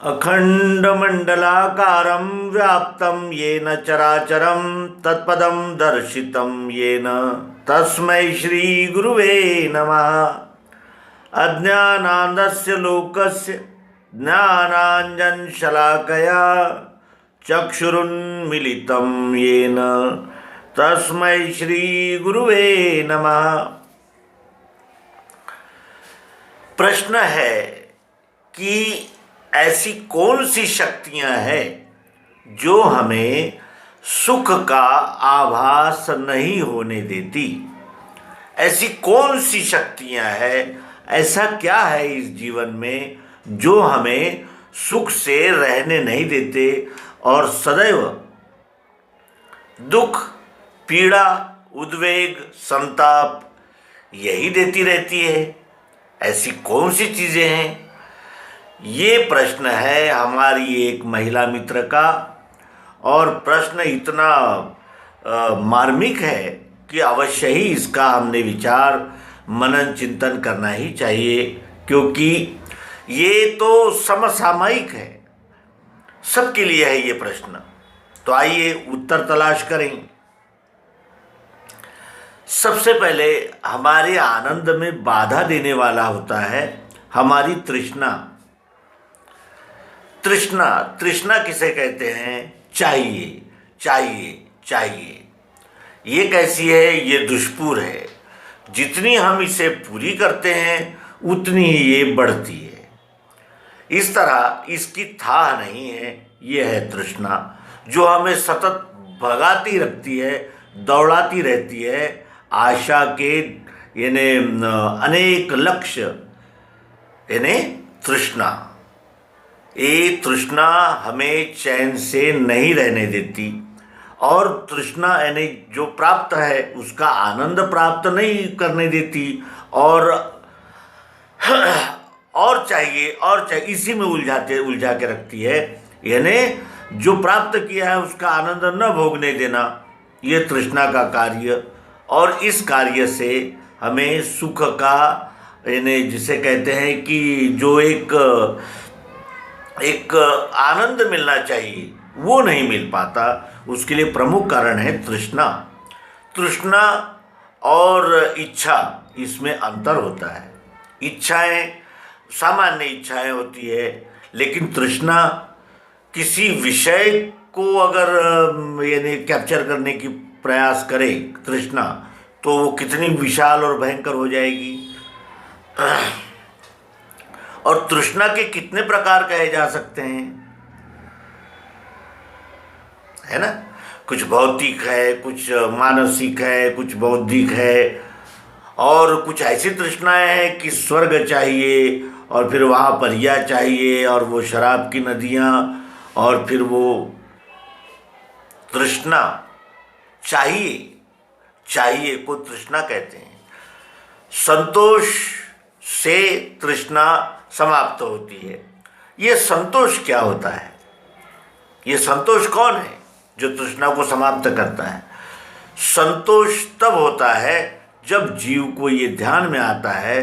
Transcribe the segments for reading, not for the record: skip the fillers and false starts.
अखंडमंडलाकारं व्याप्तं येन चराचरं तत्पदं दर्शितं येन तस्मै श्रीगुरुवे नमः। अज्ञानान्दस्य लोकस्य ज्ञानाञ्जनशलाकया चक्षुरुन्मीलितं येन तस्मै श्रीगुरुवे नमः। प्रश्न है कि ऐसी कौन सी शक्तियां हैं जो हमें सुख का आभास नहीं होने देती। ऐसी कौन सी शक्तियां हैं, ऐसा क्या है इस जीवन में जो हमें सुख से रहने नहीं देते और सदैव दुख, पीड़ा, उद्वेग, संताप यही देती रहती है। ऐसी कौन सी चीज़ें हैं? ये प्रश्न है हमारी एक महिला मित्र का, और प्रश्न इतना मार्मिक है कि अवश्य ही इसका हमने विचार मनन चिंतन करना ही चाहिए, क्योंकि ये तो समसामयिक है, सबके लिए है ये प्रश्न। तो आइए उत्तर तलाश करें। सबसे पहले हमारे आनंद में बाधा देने वाला होता है हमारी तृष्णा। तृष्णा किसे कहते हैं? चाहिए चाहिए चाहिए। ये कैसी है? ये दुष्पूर है। जितनी हम इसे पूरी करते हैं उतनी ही ये बढ़ती है। इस तरह इसकी था नहीं है। ये है तृष्णा, जो हमें सतत भगाती रखती है, दौड़ाती रहती है आशा के यानी अनेक लक्ष्य, यानी तृष्णा। ये तृष्णा हमें चैन से नहीं रहने देती, और तृष्णा यानी जो प्राप्त है उसका आनंद प्राप्त नहीं करने देती, और चाहिए इसी में उलझा के रखती है। यानी जो प्राप्त किया है उसका आनंद न भोगने देना, ये तृष्णा का कार्य। और इस कार्य से हमें सुख का यानी जिसे कहते हैं कि जो एक आनंद मिलना चाहिए वो नहीं मिल पाता। उसके लिए प्रमुख कारण है तृष्णा। तृष्णा और इच्छा, इसमें अंतर होता है। इच्छाएं सामान्य इच्छाएं होती है, लेकिन तृष्णा किसी विषय को अगर यानी कैप्चर करने की प्रयास करे तृष्णा, तो वो कितनी विशाल और भयंकर हो जाएगी। और तृष्णा के कितने प्रकार कहे जा सकते हैं, है ना? कुछ भौतिक है, कुछ मानसिक है, कुछ बौद्धिक है, और कुछ ऐसी तृष्णाएं हैं कि स्वर्ग चाहिए, और फिर वहाँ परिया चाहिए, और वो शराब की नदियाँ, और फिर वो तृष्णा चाहिए को तृष्णा कहते हैं। संतोष से तृष्णा समाप्त होती है। ये संतोष क्या होता है? ये संतोष कौन है जो तृष्णा को समाप्त करता है? संतोष तब होता है जब जीव को ये ध्यान में आता है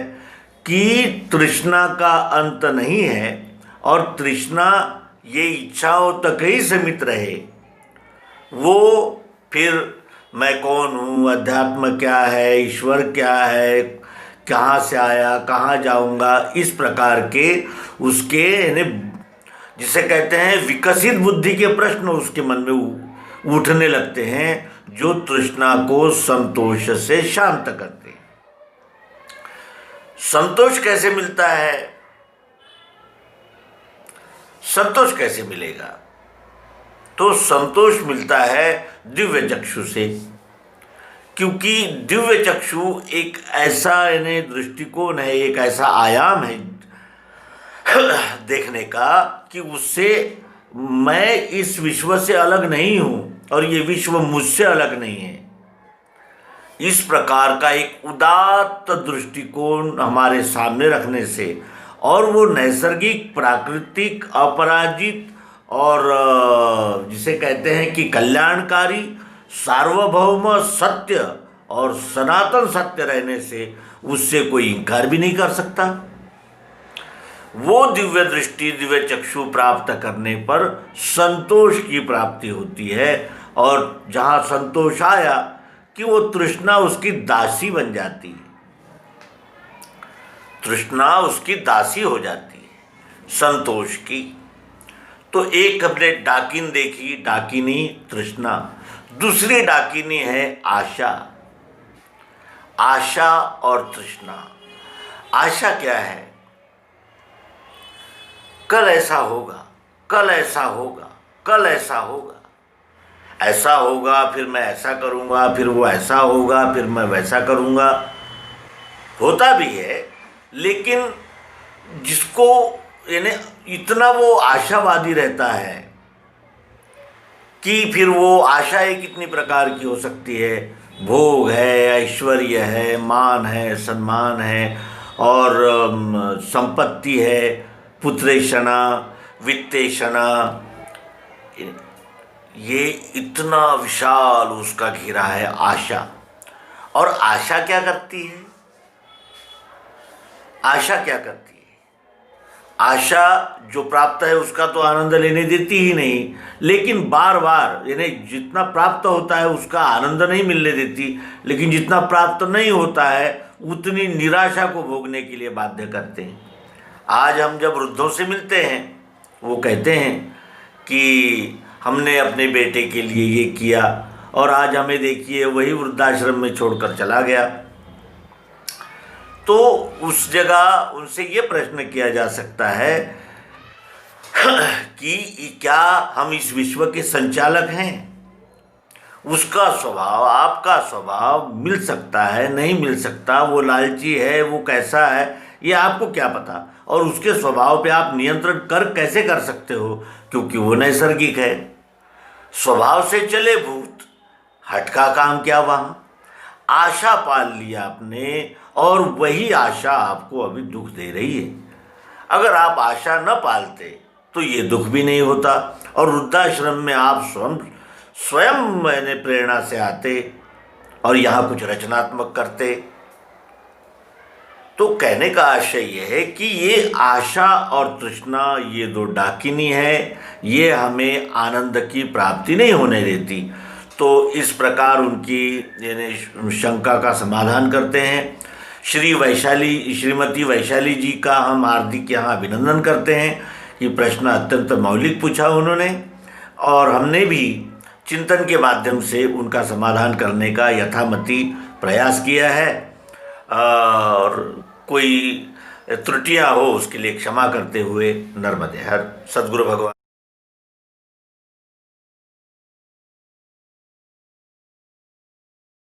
कि तृष्णा का अंत नहीं है, और तृष्णा ये इच्छाओं तक ही सीमित रहे। वो फिर मैं कौन हूँ, अध्यात्म क्या है, ईश्वर क्या है, कहाँ से आया, कहाँ जाऊँगा, इस प्रकार के उसके यानी जिसे कहते हैं विकसित बुद्धि के प्रश्न उसके मन में उठने लगते हैं, जो तृष्णा को संतोष से शांत करते हैं। संतोष कैसे मिलता है? संतोष कैसे मिलेगा? तो संतोष मिलता है दिव्य चक्षु से, क्योंकि दिव्य चक्षु एक ऐसा यानी दृष्टिकोण है, एक ऐसा आयाम है देखने का कि उससे मैं इस विश्व से अलग नहीं हूँ और ये विश्व मुझसे अलग नहीं है। इस प्रकार का एक उदात्त दृष्टिकोण हमारे सामने रखने से, और वो नैसर्गिक, प्राकृतिक, अपराजित और जिसे कहते हैं कि कल्याणकारी, सार्वभौम सत्य और सनातन सत्य रहने से उससे कोई इनकार भी नहीं कर सकता। वो दिव्य दृष्टि, दिव्य चक्षु प्राप्त करने पर संतोष की प्राप्ति होती है। और जहाँ संतोष आया कि वो तृष्णा उसकी दासी बन जाती है, तृष्णा उसकी दासी हो जाती है संतोष की। तो एक हमने डाकिन देखी, डाकिनी तृष्णा, दूसरी डाकिनी है आशा। आशा और तृष्णा। आशा क्या है? कल ऐसा होगा, कल ऐसा होगा, कल ऐसा होगा, ऐसा होगा, फिर मैं ऐसा करूँगा, फिर वो ऐसा होगा, फिर मैं वैसा करूँगा। होता भी है, लेकिन जिसको यानी इतना वो आशावादी रहता है कि फिर वो आशाएं कितनी प्रकार की हो सकती है। भोग है, ऐश्वर्य है, मान है, सम्मान है, और संपत्ति है, पुत्रेषणा, वित्तेषणा, ये इतना विशाल उसका घेरा है आशा। और आशा क्या करती है? आशा क्या करती है? आशा जो प्राप्त है उसका तो आनंद लेने देती ही नहीं, लेकिन बार बार यानी जितना प्राप्त होता है उसका आनंद नहीं मिलने देती, लेकिन जितना प्राप्त नहीं होता है उतनी निराशा को भोगने के लिए बाध्य करते हैं। आज हम जब वृद्धों से मिलते हैं, वो कहते हैं कि हमने अपने बेटे के लिए ये किया, और आज हमें देखिए वही वृद्धाश्रम में छोड़कर चला गया। तो उस जगह उनसे ये प्रश्न किया जा सकता है कि क्या हम इस विश्व के संचालक हैं? उसका स्वभाव, आपका स्वभाव मिल सकता है, नहीं मिल सकता, वो लालची है, वो कैसा है, ये आपको क्या पता। और उसके स्वभाव पे आप नियंत्रण कैसे कर सकते हो? क्योंकि वो नैसर्गिक है। स्वभाव से चले भूत, हट का काम क्या वहाँ। आशा पाल लिया आपने, और वही आशा आपको अभी दुख दे रही है। अगर आप आशा न पालते तो ये दुख भी नहीं होता, और वृद्धाश्रम में आप स्वयं मैंने प्रेरणा से आते और यहाँ कुछ रचनात्मक करते। तो कहने का आशय यह है कि ये आशा और तृष्णा, ये दो डाकिनी है, ये हमें आनंद की प्राप्ति नहीं होने देती। तो इस प्रकार उनकी यानी शंका का समाधान करते हैं। श्रीमती वैशाली जी का हम हार्दिक यहाँ अभिनंदन करते हैं। ये प्रश्न अत्यंत मौलिक पूछा उन्होंने, और हमने भी चिंतन के माध्यम से उनका समाधान करने का यथामति प्रयास किया है। और कोई त्रुटियां हो उसके लिए क्षमा करते हुए नर्मदे हर। सद्गुरु भगवान।